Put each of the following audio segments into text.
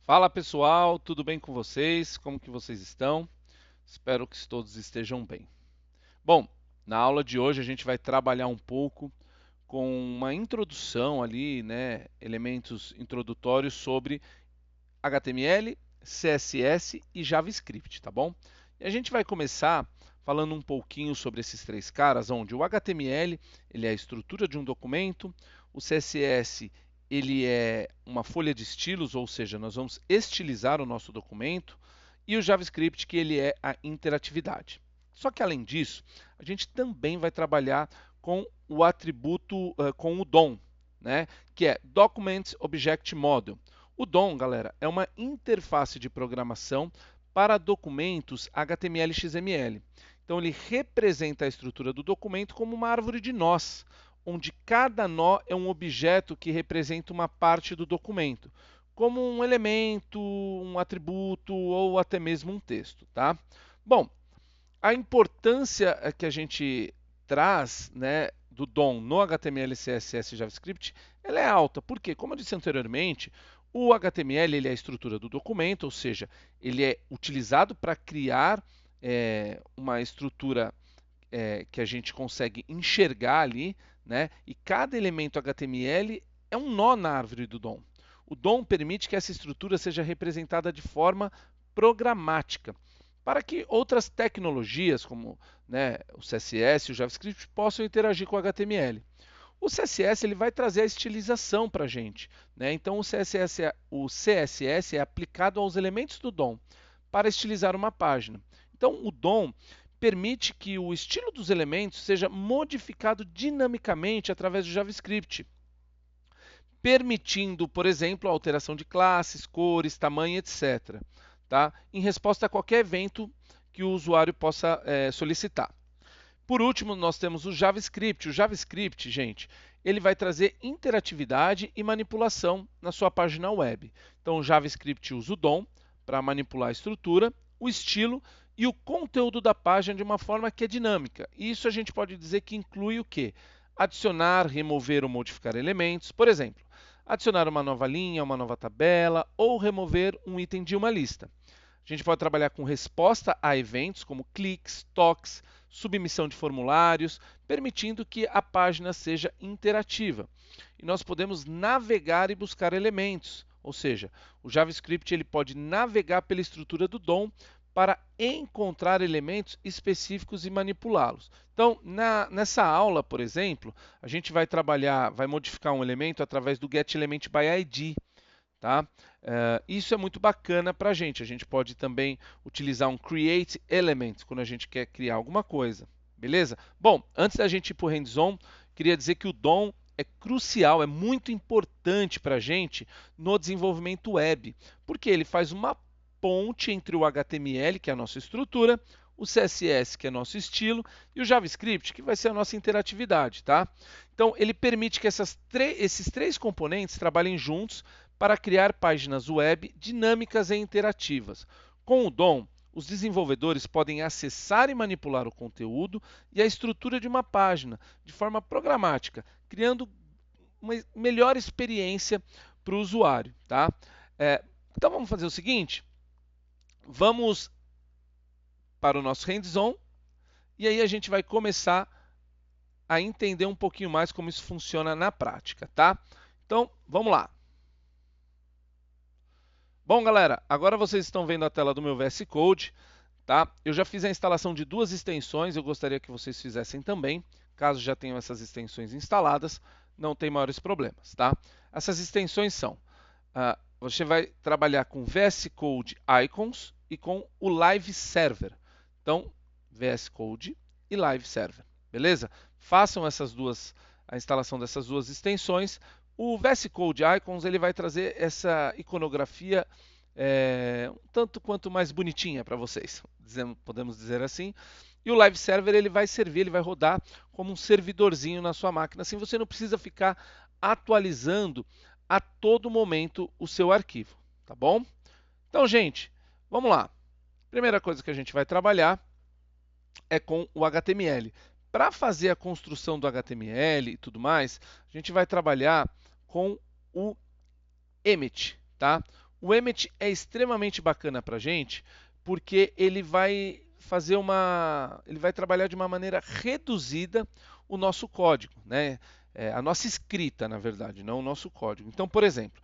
Fala pessoal, tudo bem com vocês? Como que vocês estão? Espero que todos estejam bem. Bom, na aula de hoje a gente vai trabalhar um pouco com uma introdução ali, né, elementos introdutórios sobre HTML, CSS e JavaScript, tá bom? E a gente vai começar falando um pouquinho sobre esses três caras, onde o HTML ele é a estrutura de um documento, o CSS ele é uma folha de estilos, ou seja, nós vamos estilizar o nosso documento, e o JavaScript que ele é a interatividade. Só que além disso, a gente também vai trabalhar com o atributo, com o DOM, né, que é Document Object Model. O DOM, galera, é uma interface de programação para documentos HTML e XML. Então, ele representa a estrutura do documento como uma árvore de nós, onde cada nó é um objeto que representa uma parte do documento, como um elemento, um atributo ou até mesmo um texto, tá? Bom, a importância que a gente traz, né, do DOM no HTML, CSS e JavaScript, ela é alta. Por quê? Como eu disse anteriormente, o HTML ele é a estrutura do documento, ou seja, ele é utilizado para criar uma estrutura que a gente consegue enxergar ali, né? E cada elemento HTML é um nó na árvore do DOM. O DOM permite que essa estrutura seja representada de forma programática, para que outras tecnologias, como, né, o CSS e o JavaScript, possam interagir com o HTML. O CSS ele vai trazer a estilização para a gente, né? Então o CSS é aplicado aos elementos do DOM para estilizar uma página. Então o DOM permite que o estilo dos elementos seja modificado dinamicamente através do JavaScript, permitindo, por exemplo, a alteração de classes, cores, tamanho, etc., tá? Em resposta a qualquer evento que o usuário possa solicitar. Por último, nós temos o JavaScript. O JavaScript, gente, ele vai trazer interatividade e manipulação na sua página web. Então, o JavaScript usa o DOM para manipular a estrutura, o estilo e o conteúdo da página de uma forma que é dinâmica. E isso a gente pode dizer que inclui o quê? Adicionar, remover ou modificar elementos. Por exemplo, adicionar uma nova linha, uma nova tabela ou remover um item de uma lista. A gente pode trabalhar com resposta a eventos como cliques, toques, submissão de formulários, permitindo que a página seja interativa. E nós podemos navegar e buscar elementos, ou seja, o JavaScript ele pode navegar pela estrutura do DOM para encontrar elementos específicos e manipulá-los. Então, nessa aula, por exemplo, a gente vai trabalhar, vai modificar um elemento através do getElementById. Tá? Isso é muito bacana para a gente. A gente pode também utilizar um create element quando a gente quer criar alguma coisa. Beleza? Bom, antes da gente ir para o hands-on, queria dizer que o DOM é crucial, é muito importante para a gente no desenvolvimento web, porque ele faz uma ponte entre o HTML, que é a nossa estrutura, o CSS, que é nosso estilo, e o JavaScript, que vai ser a nossa interatividade. Tá? Então, ele permite que esses três componentes trabalhem juntos para criar páginas web dinâmicas e interativas. Com o DOM, os desenvolvedores podem acessar e manipular o conteúdo e a estrutura de uma página de forma programática, criando uma melhor experiência para o usuário. Tá? Então vamos fazer o seguinte: vamos para o nosso hands-on e aí a gente vai começar a entender um pouquinho mais como isso funciona na prática. Tá? Então vamos lá. Bom, galera, agora vocês estão vendo a tela do meu VS Code, tá? Eu já fiz a instalação de duas extensões, eu gostaria que vocês fizessem também. Caso já tenham essas extensões instaladas, não tem maiores problemas, tá? Essas extensões são, você vai trabalhar com VS Code Icons e com o Live Server. Então, VS Code e Live Server, beleza? Façam a instalação dessas duas extensões. O VS Code Icons ele vai trazer essa iconografia um tanto quanto mais bonitinha para vocês, podemos dizer assim. E o Live Server ele vai servir, ele vai rodar como um servidorzinho na sua máquina. Assim você não precisa ficar atualizando a todo momento o seu arquivo, tá bom? Então, gente, vamos lá. Primeira coisa que a gente vai trabalhar é com o HTML. Para fazer a construção do HTML e tudo mais, a gente vai trabalhar com o Emmet, tá? O Emmet é extremamente bacana para a gente porque ele vai ele vai trabalhar de uma maneira reduzida o nosso código, né? A nossa escrita, na verdade, não o nosso código. Então, por exemplo,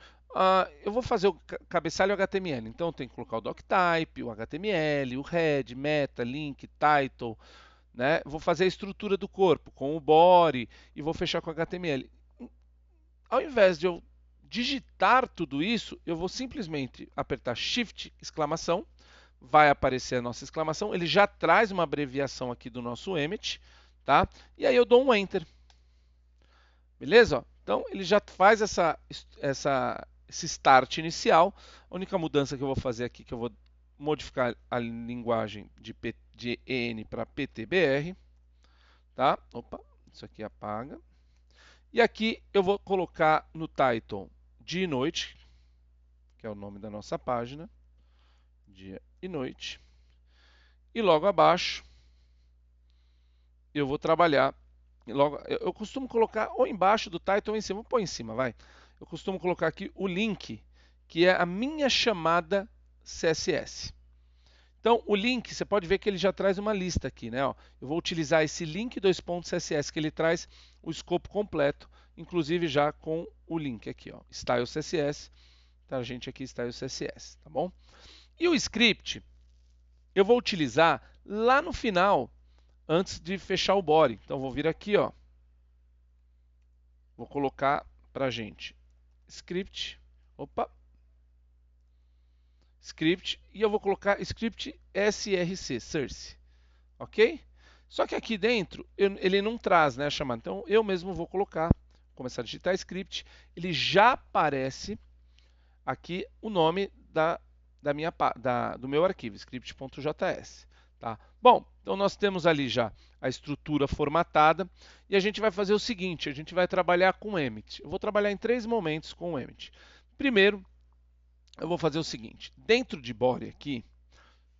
eu vou fazer o cabeçalho HTML, então eu tenho que colocar o doctype, o HTML, o head, meta, link, title, né? Vou fazer a estrutura do corpo com o body e vou fechar com HTML. Ao invés de eu digitar tudo isso, eu vou simplesmente apertar Shift, exclamação, vai aparecer a nossa exclamação, ele já traz uma abreviação aqui do nosso Emmet, tá? E aí eu dou um Enter. Beleza? Então ele já faz esse start inicial. A única mudança que eu vou fazer aqui, que eu vou modificar a linguagem de EN para PTBR, tá? Opa, isso aqui apaga. E aqui eu vou colocar no title dia e noite, que é o nome da nossa página, dia e noite. E logo abaixo eu vou trabalhar, eu costumo colocar ou embaixo do title ou em cima, vou pôr em cima, vai. Eu costumo colocar aqui o link, que é a minha chamada CSS. Então, o link, você pode ver que ele já traz uma lista aqui, né? Ó, eu vou utilizar esse link .css que ele traz o escopo completo, inclusive já com o link aqui, ó, Style CSS, tá, a gente aqui Style CSS, tá bom? E o script eu vou utilizar lá no final, antes de fechar o body. Então, vou vir aqui, ó, vou colocar pra gente script, opa, script, e eu vou colocar script src, source, ok? Só que aqui dentro ele não traz, né, a chamada. Então eu mesmo vou colocar, começar a digitar script, ele já aparece aqui o nome do meu arquivo, script.js. Tá? Bom, então nós temos ali já a estrutura formatada e a gente vai fazer o seguinte, a gente vai trabalhar com o Emmet. Eu vou trabalhar em 3 momentos com o Emmet. Primeiro, eu vou fazer o seguinte, dentro de body aqui,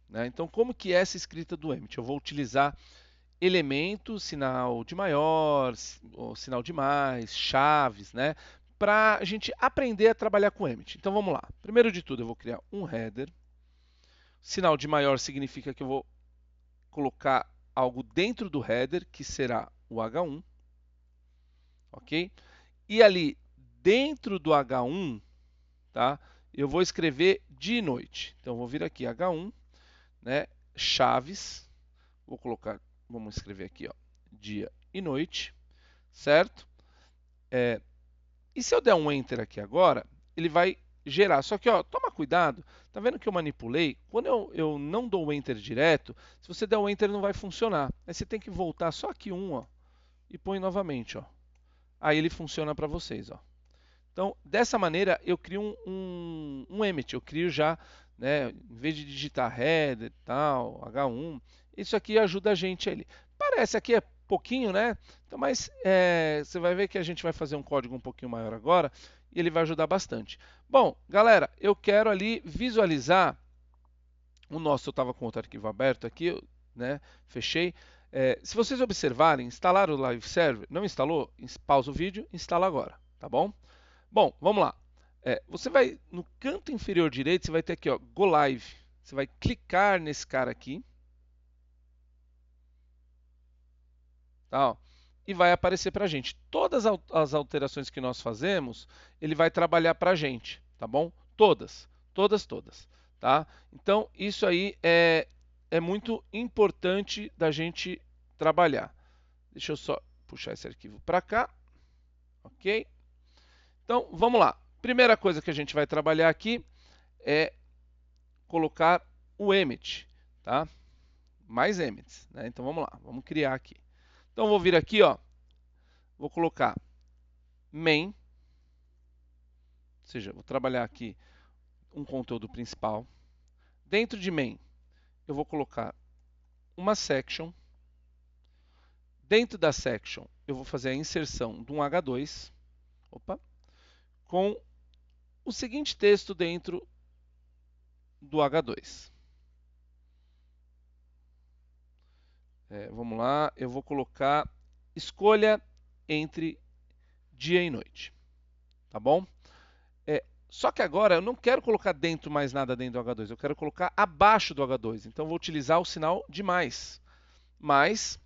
né, então como que é essa escrita do Emmet? Eu vou utilizar elemento, sinal de maior, ou sinal de mais, chaves, né, para a gente aprender a trabalhar com Emmet. Então vamos lá. Primeiro de tudo eu vou criar um header. Sinal de maior significa que eu vou colocar algo dentro do header, que será o H1, ok? E ali dentro do H1, tá? Eu vou escrever dia e noite. Então vou vir aqui H1, né? Chaves, vou colocar, vamos escrever aqui, ó, dia e noite, certo? E se eu der um Enter aqui agora, ele vai gerar. Só que, ó, toma cuidado, tá vendo que eu manipulei? Quando eu não dou o Enter direto, se você der o Enter não vai funcionar. Aí você tem que voltar só aqui um, ó, e põe novamente, ó. Aí ele funciona para vocês, ó. Então, dessa maneira, eu crio um Emmet, eu crio já, né, em vez de digitar header, tal, H1, isso aqui ajuda a gente ali. Parece aqui é pouquinho, né? Então, mas você vai ver que a gente vai fazer um código um pouquinho maior agora e ele vai ajudar bastante. Bom, galera, eu quero ali visualizar o nosso, eu estava com outro arquivo aberto aqui, né? Fechei. Se vocês observarem, instalar o Live Server, não instalou? Pausa o vídeo, instala agora, tá bom? Bom, vamos lá. Você vai, no canto inferior direito, você vai ter aqui, ó, Go Live. Você vai clicar nesse cara aqui. Tá, ó, e vai aparecer para a gente. Todas as alterações que nós fazemos, ele vai trabalhar para a gente, tá bom? Todas, todas, todas, tá? Então, isso aí é muito importante da gente trabalhar. Deixa eu só puxar esse arquivo para cá, ok? Então, vamos lá. Primeira coisa que a gente vai trabalhar aqui é colocar o Emmet, tá? Mais Emmets, né? Então, vamos lá. Vamos criar aqui. Então, vou vir aqui, ó. Vou colocar main, ou seja, vou trabalhar aqui um conteúdo principal. Dentro de main, eu vou colocar uma section. Dentro da section, eu vou fazer a inserção de um H2, com o seguinte texto dentro do H2. Vamos lá, eu vou colocar escolha entre dia e noite, tá bom? Só que agora eu não quero colocar dentro mais nada dentro do H2, eu quero colocar abaixo do H2. Então eu vou utilizar o sinal de mais. Mais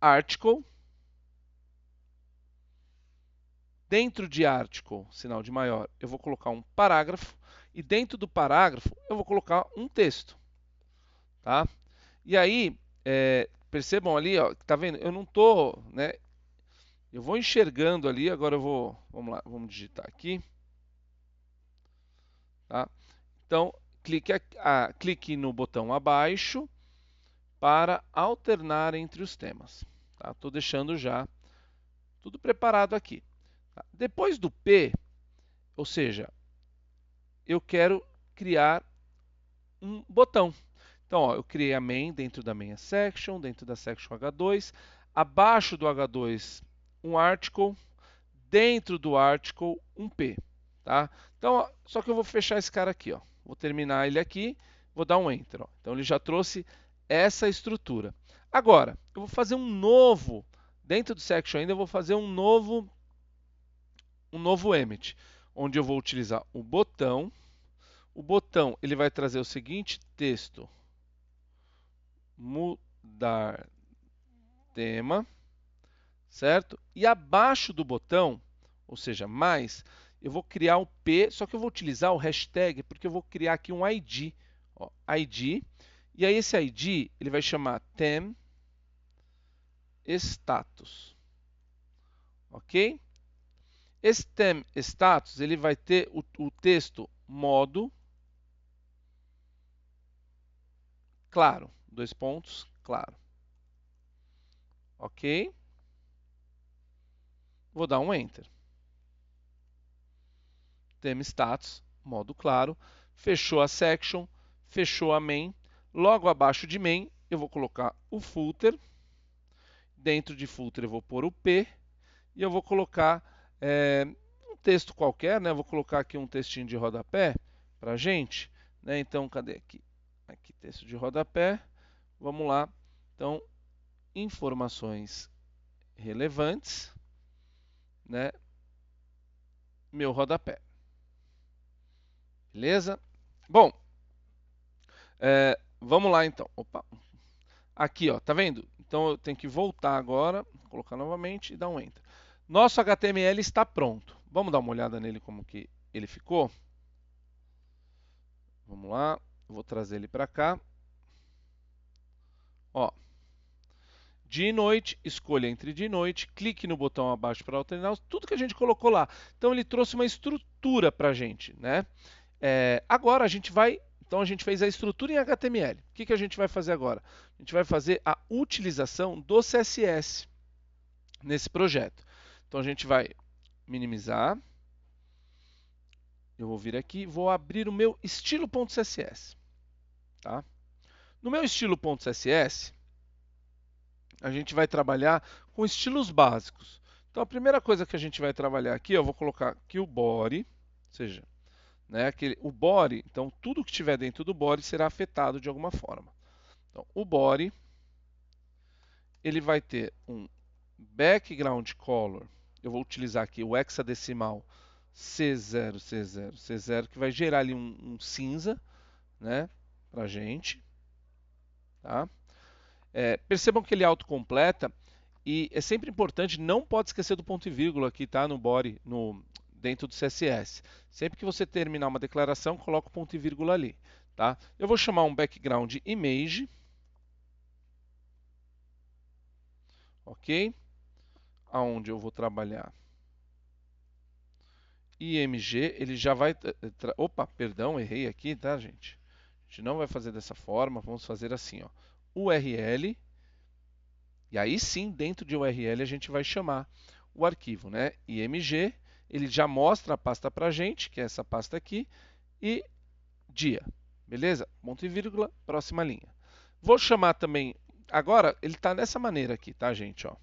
article. Dentro de article, sinal de maior, eu vou colocar um parágrafo. E dentro do parágrafo, eu vou colocar um texto. Tá? E aí, percebam ali, ó, tá vendo? Eu não tô, né? Eu vou enxergando ali, agora eu vou, vamos lá, vamos digitar aqui. Tá? Então, clique no botão abaixo para alternar entre os temas. Estou deixando já tudo preparado aqui. Tá? Depois do P, ou seja, eu quero criar um botão. Então, ó, eu criei a main dentro da main section, dentro da section H2, abaixo do H2 um article, dentro do article um P. Tá? Então, ó, só que eu vou fechar esse cara aqui. Ó. Vou terminar ele aqui, vou dar um Enter. Ó. Então, ele já trouxe essa estrutura. Agora, eu vou fazer um novo, dentro do section ainda, eu vou fazer um novo emmet, onde eu vou utilizar o botão. O botão ele vai trazer o seguinte texto: mudar tema, certo? E abaixo do botão, ou seja, mais, eu vou criar um P, só que eu vou utilizar o hashtag porque eu vou criar aqui um ID, ó, ID. E aí esse ID ele vai chamar tem status, ok? Esse tem status ele vai ter o texto modo claro, dois pontos, claro. Ok? Vou dar um Enter. Theme status, modo claro. Fechou a section, fechou a main. Logo abaixo de main, eu vou colocar o footer. Dentro de footer, eu vou pôr o P. E eu vou colocar um texto qualquer, né? Vou colocar aqui um textinho de rodapé para a gente. Né? Então, cadê aqui? Aqui, texto de rodapé. Vamos lá. Então, informações relevantes, né? Meu rodapé. Beleza? Bom, vamos lá então. Opa. Aqui, ó, tá vendo? Então eu tenho que voltar agora, colocar novamente e dar um Enter. Nosso HTML está pronto. Vamos dar uma olhada nele como que ele ficou? Vamos lá, vou trazer ele para cá. Ó, dia e noite, escolha entre dia e noite, clique no botão abaixo para alternar tudo que a gente colocou lá. Então ele trouxe uma estrutura para a gente, né? Agora a gente vai, então a gente fez a estrutura em HTML. O que a gente vai fazer agora? A gente vai fazer a utilização do CSS nesse projeto. Então a gente vai minimizar. Eu vou vir aqui, vou abrir o meu estilo.css. Tá? No meu estilo.css, a gente vai trabalhar com estilos básicos. Então a primeira coisa que a gente vai trabalhar aqui, eu vou colocar aqui o body, ou seja, né, o body, então tudo que estiver dentro do body será afetado de alguma forma. Então o body, ele vai ter um background color, eu vou utilizar aqui o hexadecimal C0, C0, C0, que vai gerar ali um cinza, né, pra gente. Tá? Percebam que ele autocompleta e é sempre importante, não pode esquecer do ponto e vírgula aqui, tá, no body, dentro do CSS. Sempre que você terminar uma declaração, coloca o ponto e vírgula ali. Tá? Eu vou chamar um background image. Ok? Aonde eu vou trabalhar IMG, ele já vai... Opa, perdão, errei aqui, tá, gente? A gente não vai fazer dessa forma, vamos fazer assim, ó. URL, e aí sim, dentro de URL a gente vai chamar o arquivo, né? IMG, ele já mostra a pasta pra gente, que é essa pasta aqui, e dia, beleza? Ponto e vírgula, próxima linha. Vou chamar também, agora ele está nessa maneira aqui, tá, gente? Ó.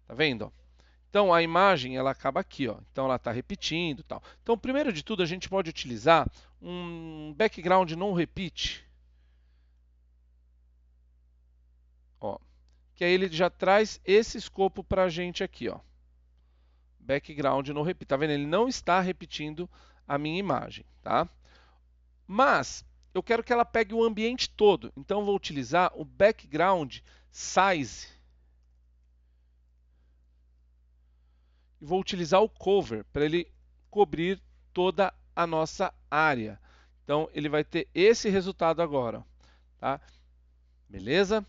Tá vendo? Ó? Então a imagem ela acaba aqui, ó. Então ela está repetindo, tal. Então primeiro de tudo a gente pode utilizar um background non repeat, ó, que aí ele já traz esse escopo para a gente aqui, ó. background no repeat. Tá vendo? Ele não está repetindo a minha imagem, tá? Mas eu quero que ela pegue o ambiente todo. Então eu vou utilizar o background size. E vou utilizar o cover para ele cobrir toda a nossa área. Então ele vai ter esse resultado agora, tá? Beleza?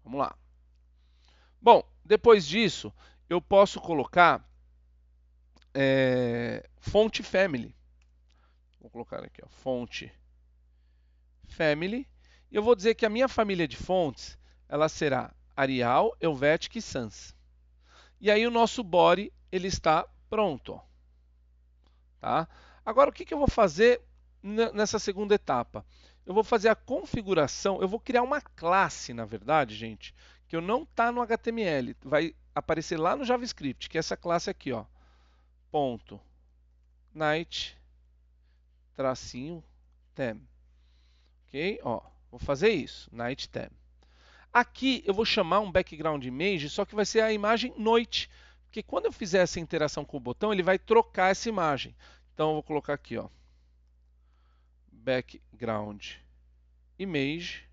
Vamos lá. Bom, depois disso, eu posso colocar fonte family. Vou colocar aqui, ó, fonte family. E eu vou dizer que a minha família de fontes, ela será Arial, Helvetica e Sans. E aí o nosso body, ele está pronto, ó. Tá? Agora, o que eu vou fazer nessa segunda etapa? Eu vou fazer a configuração, eu vou criar uma classe, na verdade, gente, que não está no HTML, vai aparecer lá no JavaScript, que é essa classe aqui, ó, ponto night tracinho theme, ok? Ó, vou fazer isso, night theme. Aqui eu vou chamar um background image, só que vai ser a imagem noite, porque quando eu fizer essa interação com o botão, ele vai trocar essa imagem. Então eu vou colocar aqui, ó, background image,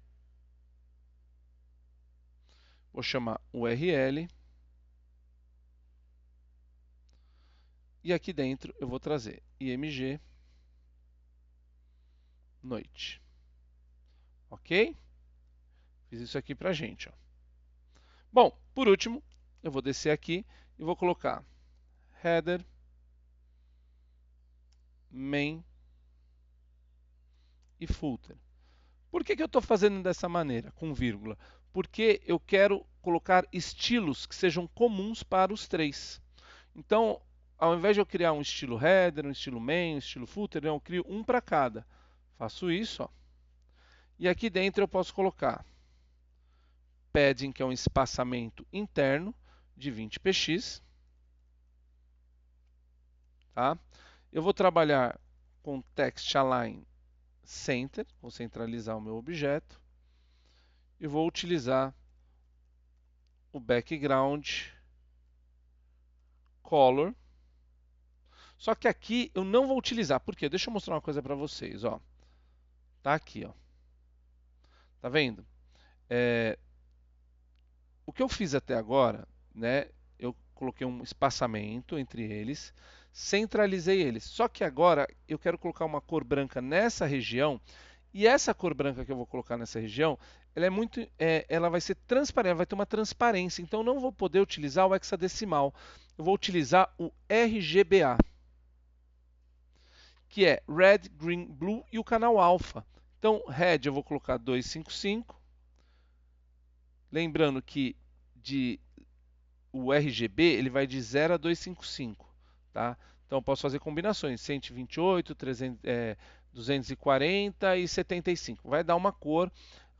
vou chamar URL, e aqui dentro eu vou trazer img noite, ok? Fiz isso aqui pra gente, ó. Bom, por último, eu vou descer aqui e vou colocar header main e footer. Por que eu estou fazendo dessa maneira, com vírgula? Porque eu quero colocar estilos que sejam comuns para os três. Então, ao invés de eu criar um estilo header, um estilo main, um estilo footer, eu crio um para cada. Faço isso, ó. E aqui dentro eu posso colocar padding, que é um espaçamento interno de 20px. Tá? Eu vou trabalhar com text align center, vou centralizar o meu objeto. E vou utilizar o background color. Só que aqui eu não vou utilizar. Por quê? Deixa eu mostrar uma coisa para vocês. Ó. Tá aqui. Ó. Tá vendo? O que eu fiz até agora, né? Eu coloquei um espaçamento entre eles, centralizei eles. Só que agora eu quero colocar uma cor branca nessa região. E essa cor branca que eu vou colocar nessa região, ela vai ser transparente, vai ter uma transparência. Então eu não vou poder utilizar o hexadecimal. Eu vou utilizar o RGBA, que é Red, Green, Blue e o canal alfa. Então, Red eu vou colocar 255. Lembrando que o RGB ele vai de 0 a 255. Tá? Então, eu posso fazer combinações, 128, 240 e 75. Vai dar uma cor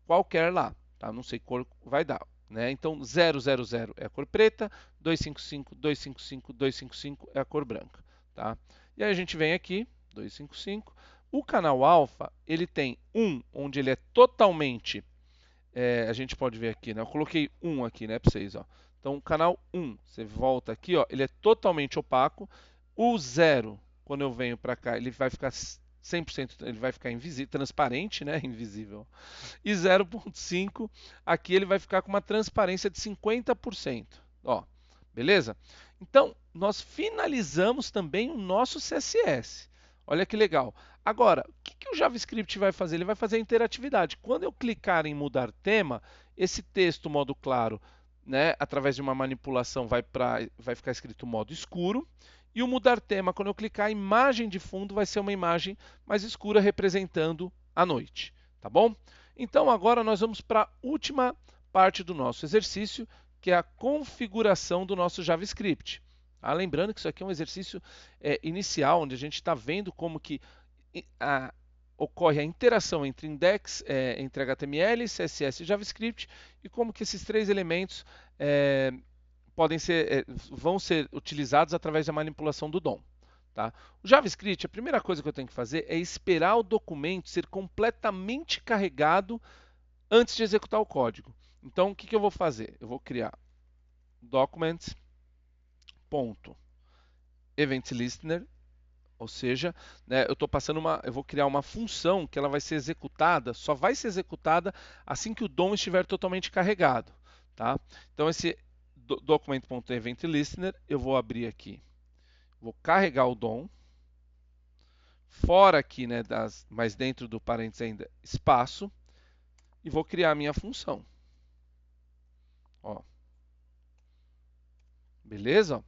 qualquer lá. Tá? Não sei cor vai dar. Né? Então, 000 é a cor preta, 255, 255, 255 é a cor branca. Tá? E aí a gente vem aqui, 255. O canal alfa, ele tem onde ele é totalmente... a gente pode ver aqui, né? Eu coloquei 1 aqui, né, para vocês, ó. Então, canal 1, você volta aqui, ó, ele é totalmente opaco. O 0, quando eu venho para cá, ele vai ficar 100%, ele vai ficar invisível, transparente, né, invisível. E 0.5, aqui ele vai ficar com uma transparência de 50%, ó. Beleza? Então, nós finalizamos também o nosso CSS. Olha que legal. Agora, o que o JavaScript vai fazer? Ele vai fazer a interatividade. Quando eu clicar em mudar tema, esse texto modo claro, né, através de uma manipulação, vai ficar escrito modo escuro. E o mudar tema, quando eu clicar, a imagem de fundo vai ser uma imagem mais escura representando a noite. Tá bom? Então agora nós vamos para a última parte do nosso exercício, que é a configuração do nosso JavaScript. Lembrando que isso aqui é um exercício inicial, onde a gente está vendo como que ocorre a interação entre index, entre HTML, CSS e JavaScript, e como que esses três elementos vão ser utilizados através da manipulação do DOM. Tá? O JavaScript, a primeira coisa que eu tenho que fazer é esperar o documento ser completamente carregado antes de executar o código. Então, o que eu vou fazer? Eu vou criar documents, ponto, event listener, ou seja, né, eu vou criar uma função que ela vai ser executada, só vai ser executada assim que o DOM estiver totalmente carregado, tá? Então esse document.eventListener eu vou abrir aqui, vou carregar o DOM, fora aqui, né, mas dentro do parênteses ainda espaço, e vou criar a minha função. Ó. Beleza?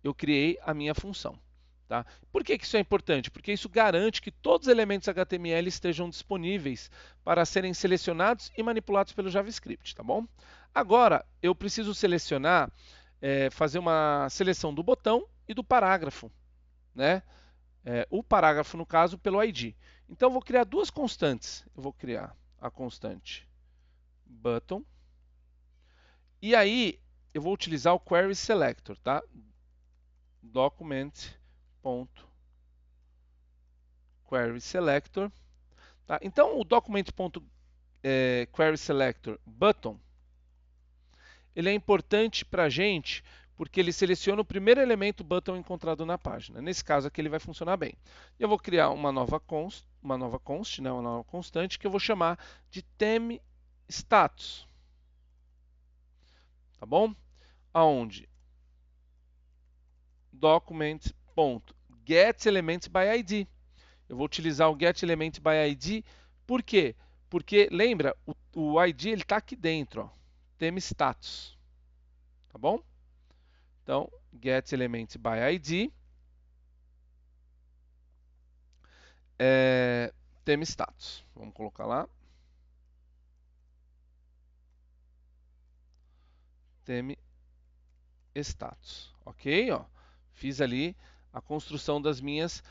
Eu criei a minha função. Tá? Por que isso é importante? Porque isso garante que todos os elementos HTML estejam disponíveis para serem selecionados e manipulados pelo JavaScript. Tá bom? Agora, eu preciso selecionar, fazer uma seleção do botão e do parágrafo. Né? O parágrafo, no caso, pelo ID. Então, eu vou criar duas constantes. Eu vou criar a constante button. E aí, eu vou utilizar o query selector, tá? Document.querySelector. Tá? Então, o document.querySelector button, ele é importante para a gente porque ele seleciona o primeiro elemento button encontrado na página. Nesse caso aqui ele vai funcionar bem. Eu vou criar uma nova constante que eu vou chamar de ThemeStatus. Tá bom? Aonde document.getElementsById. Eu vou utilizar o getElementById. Por quê? Porque, lembra, o ID está aqui dentro, ó, ThemeStatus. Tá bom? Então, getElementById, ThemeStatus. Vamos colocar lá. ThemeStatus. Ok? Ó, fiz ali a construção das minhas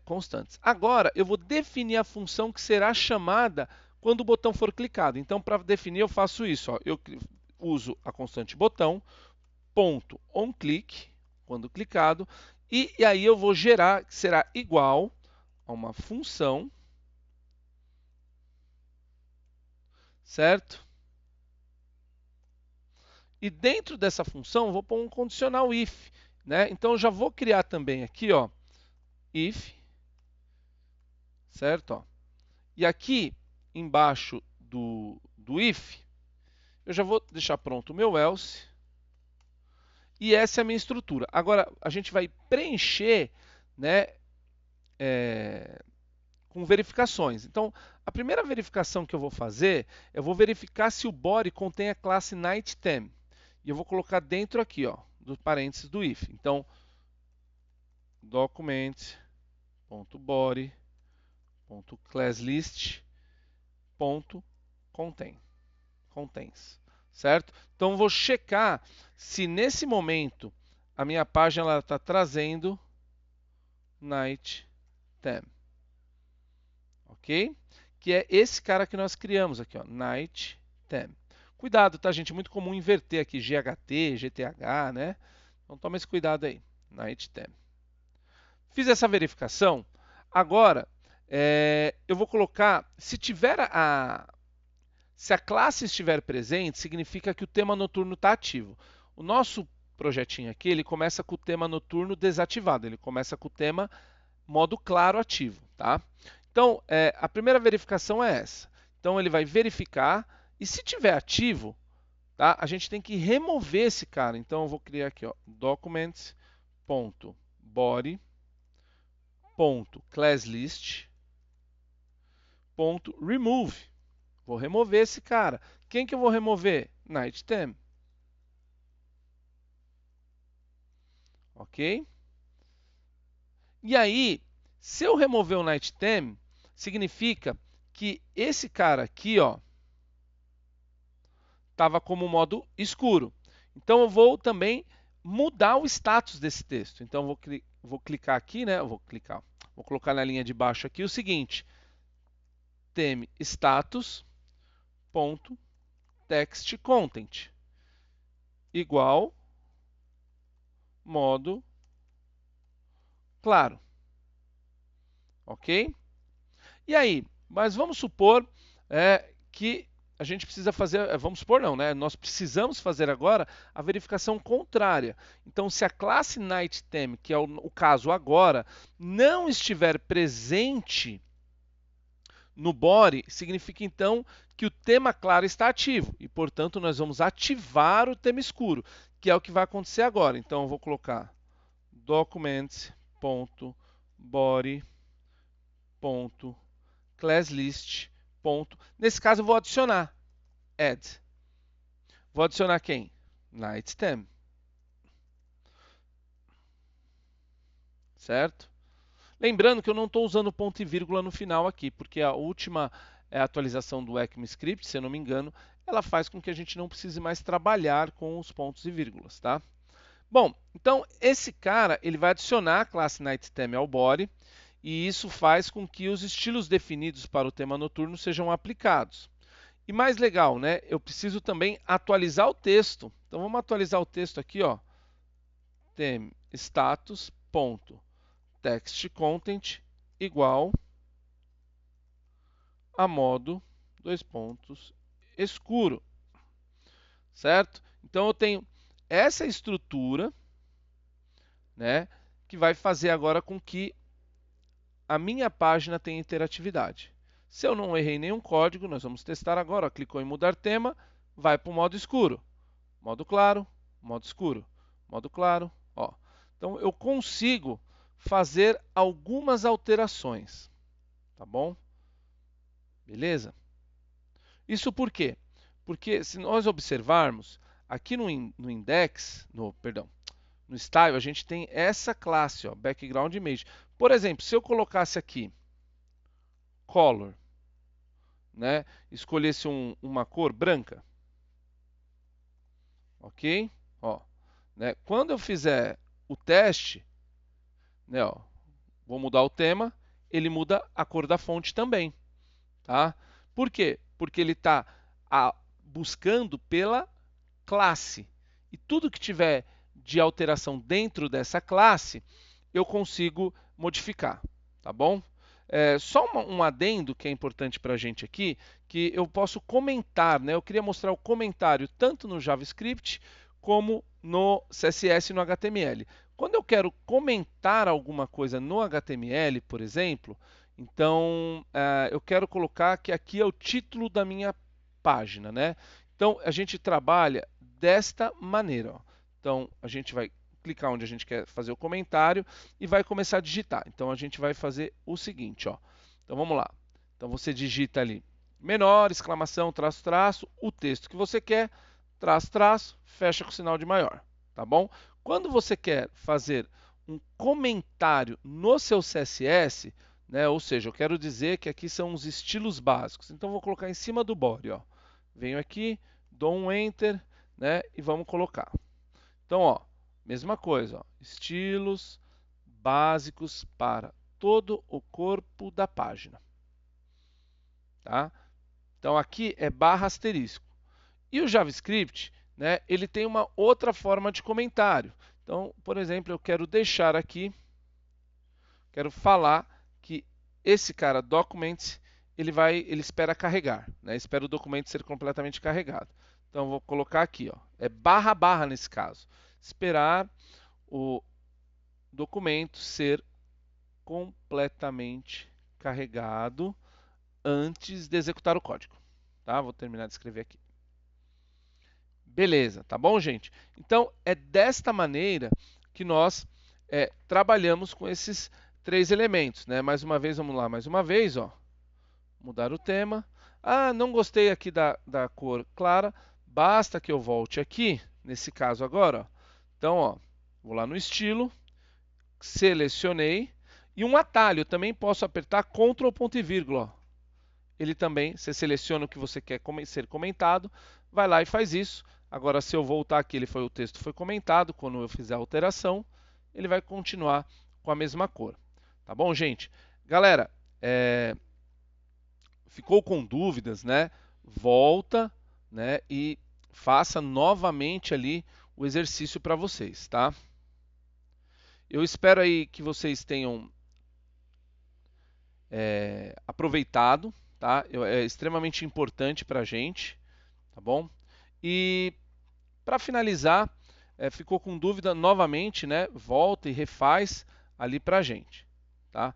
constantes. Agora, eu vou definir a função que será chamada quando o botão for clicado. Então, para definir, eu faço isso. Ó. Eu uso a constante botão, ponto onClick, quando clicado, e aí eu vou gerar, que será igual a uma função, certo? E dentro dessa função, eu vou pôr um condicional if. Né? Então, eu já vou criar também aqui, ó, if, certo? Ó. E aqui, embaixo do if, eu já vou deixar pronto o meu else. E essa é a minha estrutura. Agora, a gente vai preencher, né, com verificações. Então, a primeira verificação que eu vou fazer, eu vou verificar se o body contém a classe nightTheme. E eu vou colocar dentro aqui, ó, do parênteses do if. Então, document.body.classList.contains, certo? Então, vou checar se nesse momento a minha página está trazendo nightTheme. Ok? Que é esse cara que nós criamos aqui, ó, nightTheme. Cuidado, tá, gente? É muito comum inverter aqui GHT, GTH, né? Então toma esse cuidado aí, nightTheme. Fiz essa verificação. Agora, eu vou colocar, se a classe estiver presente, significa que o tema noturno está ativo. O nosso projetinho aqui, ele começa com o tema noturno desativado. Ele começa com o tema modo claro ativo, tá? Então, a primeira verificação é essa. Então, ele vai verificar e se tiver ativo, tá? A gente tem que remover esse cara. Então, eu vou criar aqui, ó, documents.body.classlist.remove. Vou remover esse cara. Quem que eu vou remover? nightTheme. Ok? E aí, se eu remover o nightTheme, significa que esse cara aqui, ó, estava como modo escuro. Então eu vou também mudar o status desse texto. Então eu vou clicar aqui, né? Vou colocar na linha de baixo aqui o seguinte: theme status ponto text content igual modo claro. Ok? E aí, mas vamos supor que a gente precisa fazer, vamos supor não, né? Nós precisamos fazer agora a verificação contrária. Então, se a classe NightTheme, que é o caso agora, não estiver presente no body, significa então que o tema claro está ativo e, portanto, nós vamos ativar o tema escuro, que é o que vai acontecer agora. Então, eu vou colocar documents.body.classList. Nesse caso, eu vou adicionar add. Vou adicionar quem? NightTheme. Certo? Lembrando que eu não estou usando ponto e vírgula no final aqui, porque a última atualização do ECMAScript, se eu não me engano, ela faz com que a gente não precise mais trabalhar com os pontos e vírgulas, tá? Bom, então esse cara ele vai adicionar a classe NightTheme ao body e isso faz com que os estilos definidos para o tema noturno sejam aplicados. E mais legal, né? Eu preciso também atualizar o texto. Então vamos atualizar o texto aqui, ó. Theme status ponto text content igual a modo escuro, certo? Então eu tenho essa estrutura, né, que vai fazer agora com que a minha página tenha interatividade. Se eu não errei nenhum código, nós vamos testar agora. Ó, clicou em mudar tema, vai para o modo escuro, modo claro, modo escuro, modo claro. Ó. Então eu consigo fazer algumas alterações, tá bom? Beleza? Isso por quê? Porque se nós observarmos aqui no index, no style, a gente tem essa classe, ó, background image. Por exemplo, se eu colocasse aqui color, né, escolhesse uma cor branca, ok? Ó, né, quando eu fizer o teste, né, ó, vou mudar o tema, ele muda a cor da fonte também, tá? Por quê? Porque ele está buscando pela classe. E tudo que tiver de alteração dentro dessa classe, eu consigo modificar, tá bom? Só um adendo que é importante para a gente aqui, que eu posso comentar, né? Eu queria mostrar o comentário tanto no JavaScript como no CSS e no HTML. Quando eu quero comentar alguma coisa no HTML, por exemplo, então eu quero colocar que aqui é o título da minha página, né? Então a gente trabalha desta maneira. Ó. Então a gente vai clicar onde a gente quer fazer o comentário e vai começar a digitar. Então a gente vai fazer o seguinte, ó. Então vamos lá. Então você digita ali menor, exclamação, traço, traço, o texto que você quer, traço, traço, fecha com sinal de maior, tá bom? Quando você quer fazer um comentário no seu CSS, né, ou seja, eu quero dizer que aqui são os estilos básicos. Então vou colocar em cima do body, ó. Venho aqui, dou um enter, né, e vamos colocar. Então, ó, mesma coisa, ó, estilos básicos para todo o corpo da página. Tá? Então aqui é barra asterisco. E o JavaScript, né, ele tem uma outra forma de comentário. Então, por exemplo, eu quero deixar aqui, quero falar que esse cara, documents, ele espera carregar, né? Espera o documento ser completamente carregado. Então, vou colocar aqui, ó, é barra barra nesse caso. Esperar o documento ser completamente carregado antes de executar o código. Tá? Vou terminar de escrever aqui. Beleza, tá bom, gente? Então, é desta maneira que nós trabalhamos com esses três elementos, né? Mais uma vez, vamos lá, mais uma vez, ó. Mudar o tema. Ah, não gostei aqui da cor clara. Basta que eu volte aqui, nesse caso agora, ó. Então, ó, vou lá no estilo, selecionei, e um atalho, eu também posso apertar Ctrl ponto e vírgula, ó. Ele também, você seleciona o que você quer ser comentado, vai lá e faz isso. Agora, se eu voltar aqui, o texto foi comentado, quando eu fizer a alteração, ele vai continuar com a mesma cor. Tá bom, gente? Galera, ficou com dúvidas, né? Volta, né? E faça novamente ali o exercício para vocês, tá? Eu espero aí que vocês tenham aproveitado, tá? tá? É extremamente importante para a gente, tá bom? E para finalizar, ficou com dúvida novamente, né? Volta e refaz ali para a gente, tá?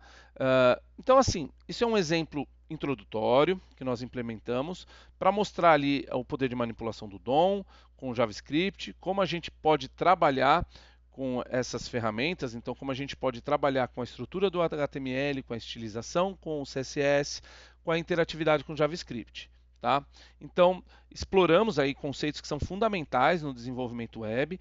Então, assim, isso é um exemplo introdutório que nós implementamos para mostrar ali o poder de manipulação do DOM com o JavaScript, como a gente pode trabalhar com essas ferramentas, então como a gente pode trabalhar com a estrutura do HTML, com a estilização, com o CSS, com a interatividade com o JavaScript. Tá? Então, exploramos aí conceitos que são fundamentais no desenvolvimento web,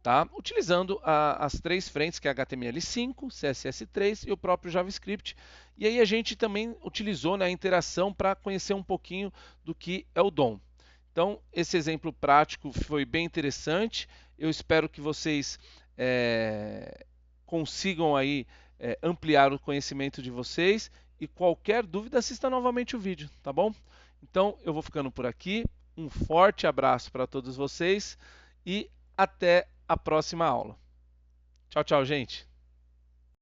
tá? Utilizando as três frentes, que é HTML5, CSS3 e o próprio JavaScript. E aí a gente também utilizou, né, a interação para conhecer um pouquinho do que é o DOM. Então, esse exemplo prático foi bem interessante. Eu espero que vocês consigam aí ampliar o conhecimento de vocês. E qualquer dúvida, assista novamente o vídeo, tá bom? Então, eu vou ficando por aqui. Um forte abraço para todos vocês e até a próxima aula. Tchau, tchau, gente.